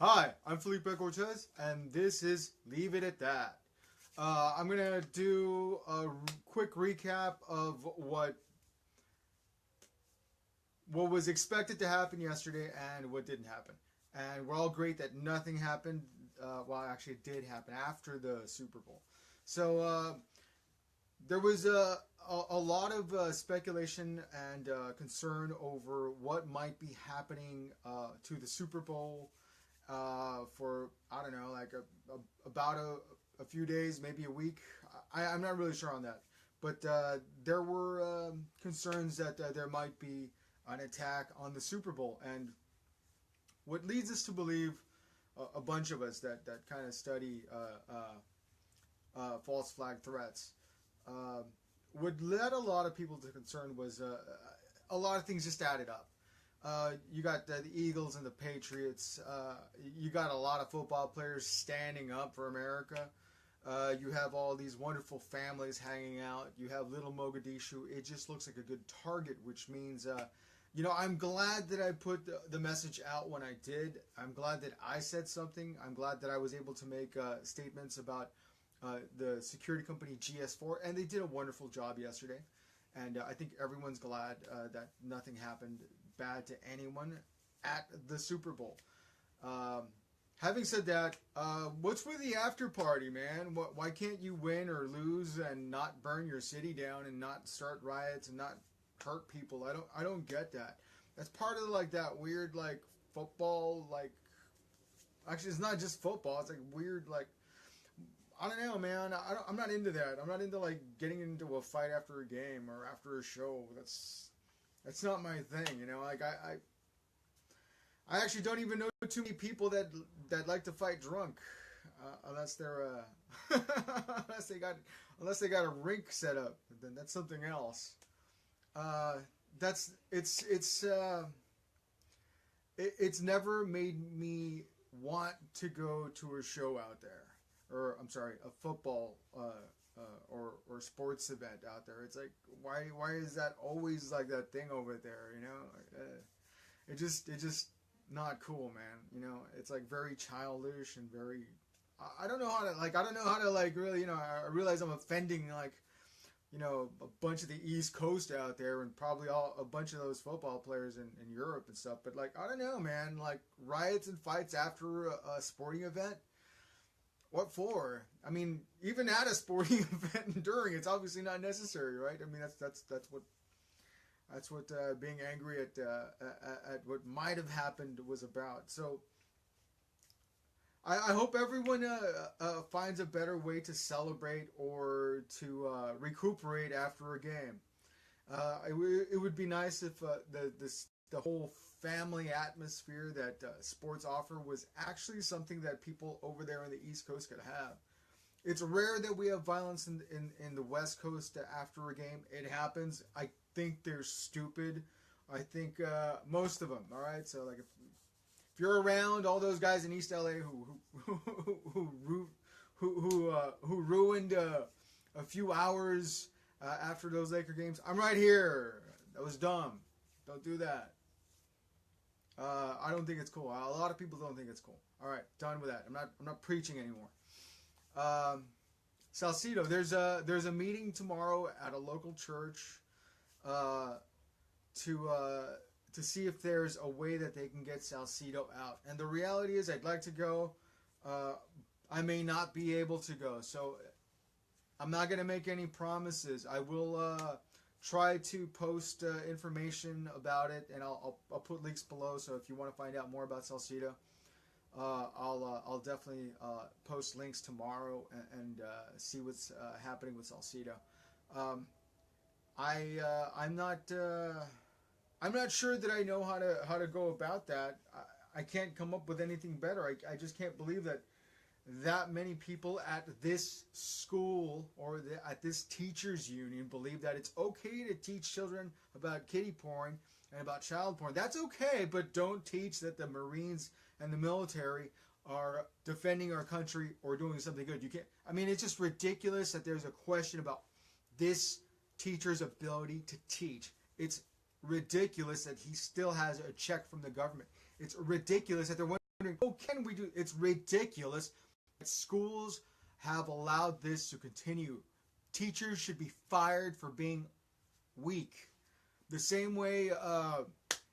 Hi, I'm Felipe Cortes, and this is Leave It at That. I'm gonna do a quick recap of what was expected to happen yesterday and what didn't happen. And we're all great that nothing happened. Well, actually, it did happen after the Super Bowl. So there was a lot of speculation and concern over what might be happening to the Super Bowl for I don't know, like about a few days, maybe a week. I'm not really sure on that, but there were concerns that there might be an attack on the Super Bowl, and what leads us to believe a bunch of us that kind of study false flag threats. What led a lot of people to concern was a lot of things just added up. You got the Eagles and the Patriots. You got a lot of football players standing up for America. You have all these wonderful families hanging out. You have little Mogadishu. It just looks like a good target, which means, I'm glad that I put the message out when I did. I'm glad that I said something. I'm glad that I was able to make statements about the security company GS4, and they did a wonderful job yesterday. And I think everyone's glad that nothing happened bad to anyone at the Super Bowl. Having said that, what's with the after party, man? Why can't you win or lose and not burn your city down and not start riots and not hurt people? I don't get that. That's part of like that weird like football like. Actually, it's not just football. It's like weird like. I don't know, man. I'm not into that. I'm not into like getting into a fight after a game or after a show. That's not my thing, you know. Like I actually don't even know too many people that like to fight drunk, unless they're unless they got a rink set up. Then that's something else. It's never made me want to go to a show out there, or I'm sorry, a football or sports event out there. It's like why is that always like that thing over there? You know, it just not cool, man. You know, it's like very childish and very. I don't know how to like really. You know, I realize I'm offending like, a bunch of the East Coast out there and probably a bunch of those football players in Europe and stuff. But like I don't know, man. Like riots and fights after a sporting event. What for? I mean, even at a sporting event and during, it's obviously not necessary, right? I mean, that's what being angry at what might have happened was about. So I hope everyone finds a better way to celebrate or to recuperate after a game. It would be nice if the whole family atmosphere that sports offer was actually something that people over there on the East Coast could have. It's rare that we have violence in the West Coast after a game. It happens. I think they're stupid. I think most of them. All right. So like if you're around all those guys in East LA who ruined a few hours after those Laker games, I'm right here. That was dumb. Don't do that. I don't think it's cool. A lot of people don't think it's cool. All right, done with that. I'm not preaching anymore. Salcido, there's a meeting tomorrow at a local church to see if there's a way that they can get Salcido out. And the reality is, I'd like to go. I may not be able to go, so I'm not gonna make any promises. I will try to post information about it, and I'll put links below. So if you want to find out more about Salcido, I'll definitely post links tomorrow and see what's happening with Salcido. I'm not sure that I know how to go about that. I can't come up with anything better. I just can't believe that many people at this school or at this teachers union believe that it's okay to teach children about kiddie porn and about child porn. That's okay, but don't teach that the Marines and the military are defending our country or doing something good. You can't. I mean, it's just ridiculous that there's a question about this teacher's ability to teach. It's ridiculous that he still has a check from the government. It's ridiculous that they're wondering, oh, can we do? It's ridiculous that schools have allowed this to continue. Teachers should be fired for being weak. The same way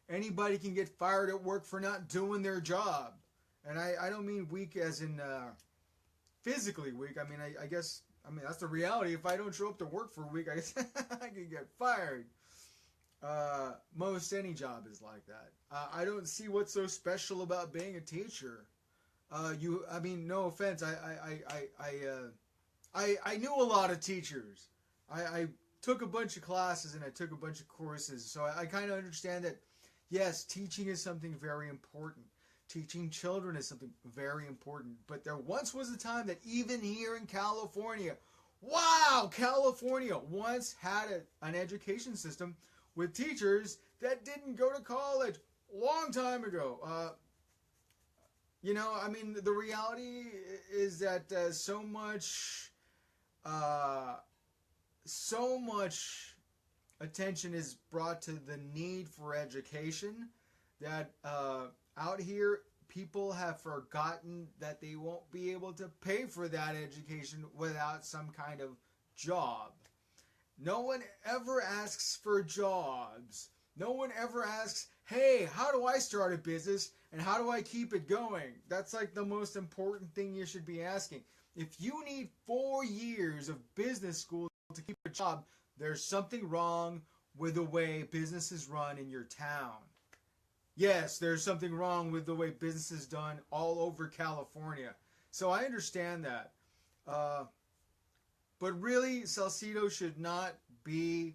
anybody can get fired at work for not doing their job. And I don't mean weak as in physically weak. I mean, I guess, that's the reality. If I don't show up to work for a week, I guess I could get fired. Most any job is like that. I don't see what's so special about being a teacher. No offense. I knew a lot of teachers. I took a bunch of classes and I took a bunch of courses. So I kind of understand that, yes, teaching is something very important. Teaching children is something very important. But there once was a time that even here in California, wow, California once had an education system with teachers that didn't go to college long time ago. The reality is that so much attention is brought to the need for education that out here people have forgotten that they won't be able to pay for that education without some kind of job. No one ever asks for jobs. No one ever asks, hey, how do I start a business and how do I keep it going? That's like the most important thing you should be asking. If you need 4 years of business school to keep a job, there's something wrong with the way business is run in your town. Yes, there's something wrong with the way business is done all over California. So I understand that. But really, Salcido should not be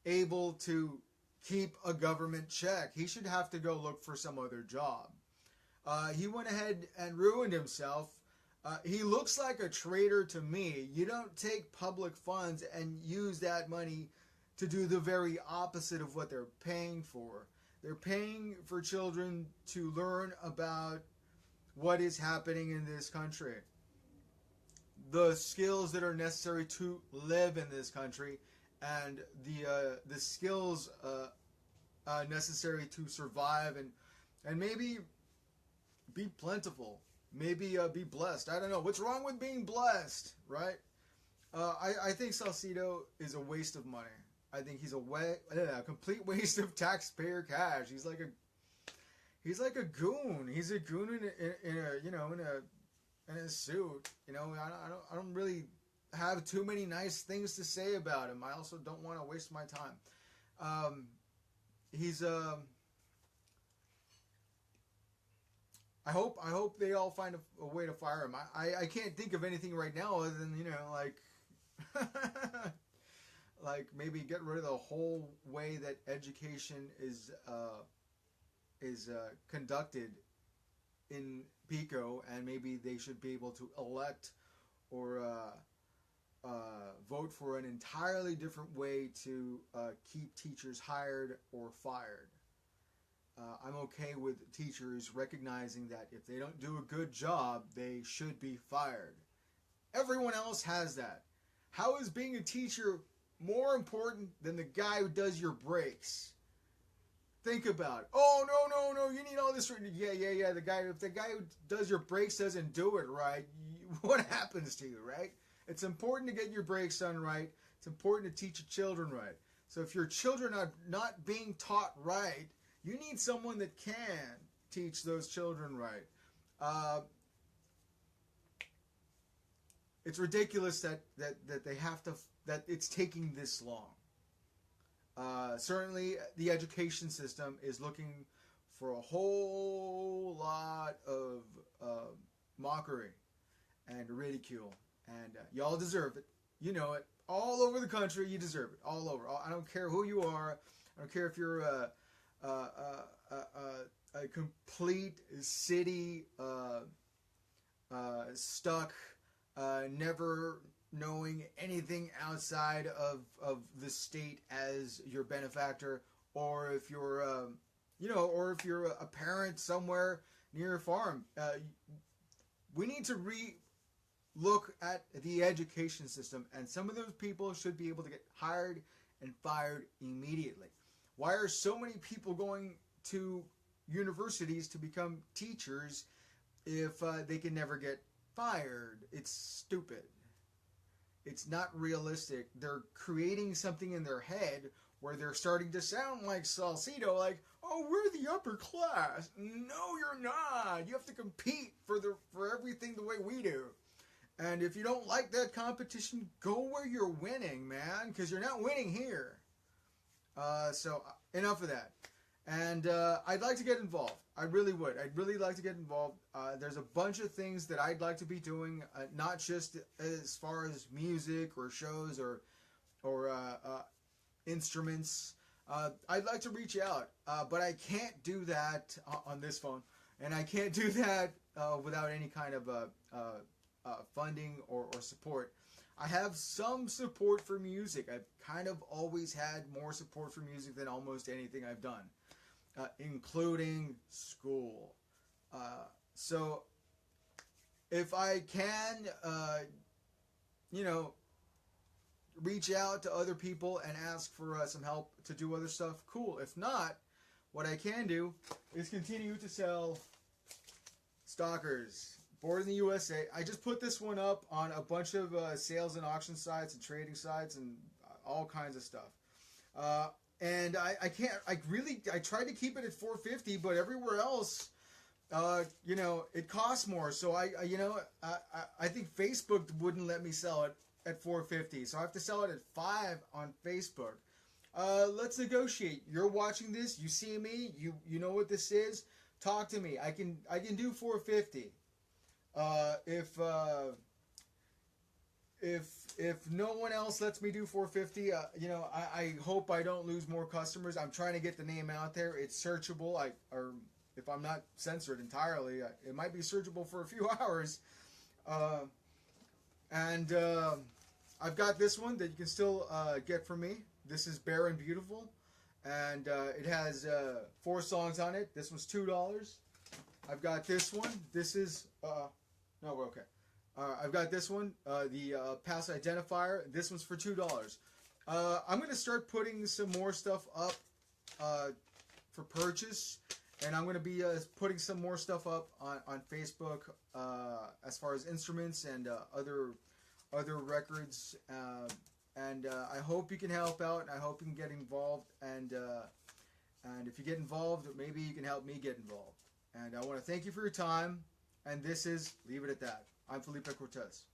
able to keep a government check. He should have to go look for some other job. He went ahead and ruined himself. He looks like a traitor to me. You don't take public funds and use that money to do the very opposite of what they're paying for. They're paying for children to learn about what is happening in this country, the skills that are necessary to live in this country, and the skills necessary to survive and maybe be plentiful, maybe be blessed. I don't know. What's wrong with being blessed, right? I think Salcido is a waste of money. I think he's a complete waste of taxpayer cash. He's like a goon. He's a goon in a suit. I don't really have too many nice things to say about him. I also don't want to waste my time. I hope they all find a way to fire him. I can't think of anything right now other than like maybe get rid of the whole way that education is conducted in Pico, and maybe they should be able to elect or vote for an entirely different way to keep teachers hired or fired. I'm okay with teachers recognizing that if they don't do a good job, they should be fired. Everyone else has that. How is being a teacher more important than the guy who does your brakes? Think about it. Oh, no, you need all this. Yeah. If the guy who does your brakes doesn't do it right, what happens to you, right? It's important to get your brakes done right. It's important to teach your children right. So if your children are not being taught right, you need someone that can teach those children right. It's ridiculous that they have to, that it's taking this long. Certainly, the education system is looking for a whole lot of mockery and ridicule, and y'all deserve it. You know it. All over the country, you deserve it. All over. I don't care who you are. I don't care if you're a complete city stuck, never knowing anything outside of the state as your benefactor, or if you're or if you're a parent somewhere near a farm. We need to look at the education system, and some of those people should be able to get hired and fired immediately. Why are so many people going to universities to become teachers if they can never get fired. It's stupid. It's not realistic. They're creating something in their head where they're starting to sound like Salcido, like, oh, we're the upper class. No, you're not. You have to compete for everything the way we do. And if you don't like that competition, go where you're winning, man, because you're not winning here. So enough of that. And I'd like to get involved. I really would. I'd really like to get involved. There's a bunch of things that I'd like to be doing, not just as far as music or shows or instruments. I'd like to reach out, but I can't do that on this phone, and I can't do that without any kind of funding or support. I have some support for music. I've kind of always had more support for music than almost anything I've done, including school. So if I can, reach out to other people and ask for some help to do other stuff, cool. If not, what I can do is continue to sell stalkers. Born in the USA. I just put this one up on a bunch of sales and auction sites and trading sites and all kinds of stuff. And I tried to keep it at $4.50, but everywhere else, it costs more. So I think Facebook wouldn't let me sell it at $4.50. So I have to sell it at $5 on Facebook. Let's negotiate. You're watching this. You see me. You know what this is. Talk to me. I can do $4.50. If no one else lets me do $4.50, I hope I don't lose more customers. I'm trying to get the name out there. It's searchable. Or if I'm not censored entirely, it might be searchable for a few hours. And I've got this one that you can still get from me. This is Bare and Beautiful, and it has 4 songs on it. This one's $2. I've got this one. This is no, we're okay. I've got this one, the pass identifier. This one's for $2. I'm going to start putting some more stuff up for purchase, and I'm going to be putting some more stuff up on Facebook as far as instruments and other records. And I hope you can help out, and I hope you can get involved. And if you get involved, maybe you can help me get involved. And I want to thank you for your time. And this is Leave It At That. I'm Felipe Cortes.